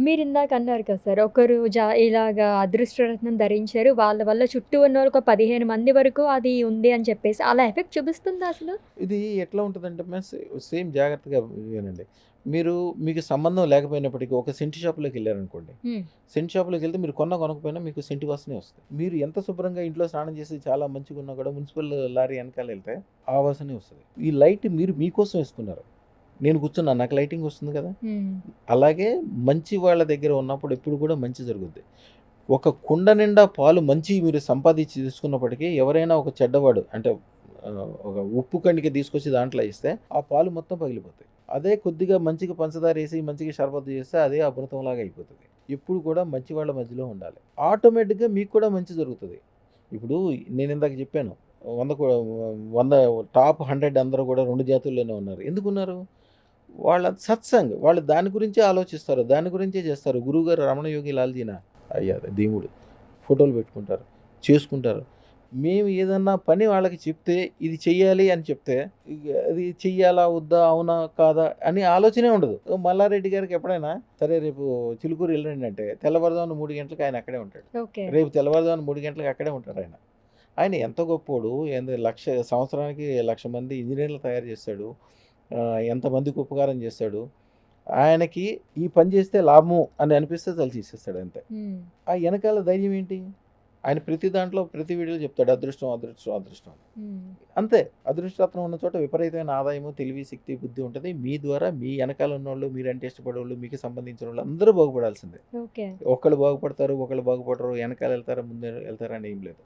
మీరిందాక అన్నారు కదా సార్, ఒకరు ఇలాగా అదృష్టరత్నం ధరించారు. వాళ్ళ వల్ల చుట్టూ ఉన్నోళ్ళకి ఒక 15 మంది వరకు అది ఉంది అని చెప్పేసి. అలా ఎఫెక్ట్ చూపిస్తుందా అసలు? ఇది ఎట్లా ఉంటదంటే సేమ్ జాగ్రత్తగా వినండి. మీరు మీకు సంబంధం లేకపోయినప్పటికీ ఒక సెంటు షాప్‌లోకెళ్లారనుకోండి. హ్మ్. సెంటు షాప్‌లోకెళ్తే మీరు కొనకపోయినా మీకు సెంటు వాసనే వస్తది. మీరు ఎంత శుభ్రంగా ఇంట్లో స్నానం చేసి చాలా మంచిగున్నా కూడా మున్సిపల్ లారీ ఎనకాలెళ్తే ఆ వాసనే వస్తది. ఈ లైట్ మీరు మీకోసం ఏసుకున్నారు. నేను కూర్చున్నాను. నాకు లైటింగ్ వస్తుంది కదా! హ్మ్. అలాగే మంచి వాళ్ళ దగ్గర ఉన్నప్పుడు ఎప్పుడు కూడా మంచి జరుగుద్ది. ఒక కుండ నిండా పాలు మంచియి మీరు సంపాదించి తీసుకున్నప్పటికీ ఎవరైనా ఒక చెడ్డవాడు అంటే ఒక ఉప్పు కణిక తీసుకొచ్చి దాంట్లో ఏస్తే ఆ పాలు మొత్తం పగిలిపోతాయి. అదే కొద్దిగా మంచిగా పంచదారేసి మంచిగా షర్బత్ చేస్తే అదే అమృతంలాగా అయిపోతది. ఎప్పుడు కూడా మంచి వాళ్ళ మధ్యలో ఉండాలి. ఆటోమేటిక్‌గా మీకు కూడా మంచి జరుగుతది. ఇప్పుడు నేనిందాక చెప్పాను. 100 కో 100 టాప్ 100 అందరూ కూడా 2 జాతుల్లోనే ఉన్నారు. ఎందుకున్నారు? వాళ్ళ సత్సంగ్. వాళ్ళు దాని గురించే ఆలోచిస్తారు. దాని గురించే చేస్తారు. గురువుగారు రమణయోగి లాల్‌జీనా అయ్యా దేవుడు. ఫోటోలు పెట్టుకుంటారు. చేసుకుంటారు. మేము ఏదన్నా పని వాళ్ళకి చెప్తే ఇది చెయ్యాలి అని చెప్తే అది చెయ్యాలా? వద్దా? అవునా? కాదా? అని ఆలోచనే ఉండదు. మల్లారెడ్డి గారికి ఎప్పుడైనా సరే రేపు చిలుకూరు ఎళ్ళండి అంటే తెల్లవారుజామున 3 గంటలకి ఆయన అక్కడే ఉంటాడు. ఓకే. రేపు తెల్లవారుజామున 3 గంటలకి అక్కడే ఉంటారాయన. ఆయన ఎంత గొప్పోడు. సంవత్సరానికి 1,00,000 మంది ఇంజినీర్‌లు తయారు చేస్తాడు. ఎంతమందికి ఉపకారం చేస్తాడు. ఆయనకి ఈ పని చేస్తే లాభము అని అనిపిస్తే చాలు చేసేస్తాడు అంతే. హ్మ్. ఆ ఎనకాల ధైర్యం ఏంటి? ఆయన ప్రతి దాంట్లో ప్రతి వీడియోలో చెప్తాడు అదృష్టం, అదృష్టం, అదృష్టం అని. హ్మ్. అంతే. అదృష్టరత్నం ఉన్న చోట విపరీతమైన ఆదాయము, తెలివి, శక్తి, బుద్ధి ఉంటది. మీ ద్వారా మీ ఎనకాల ఉన్నోళ్ళు, మీరంటే ఇష్టపడేవాళ్ళు, మీకు సంబంధించినోళ్ళు అందరూ బాగుపడాల్సిందే. ఓకే. ఒకళ్ళు బాగుపడతారు, ఒకళ్ళు బాగుపడరు, ఎనకాల ఎళ్తారా, ముందు ఎళ్తారా అని ఏం లేదు.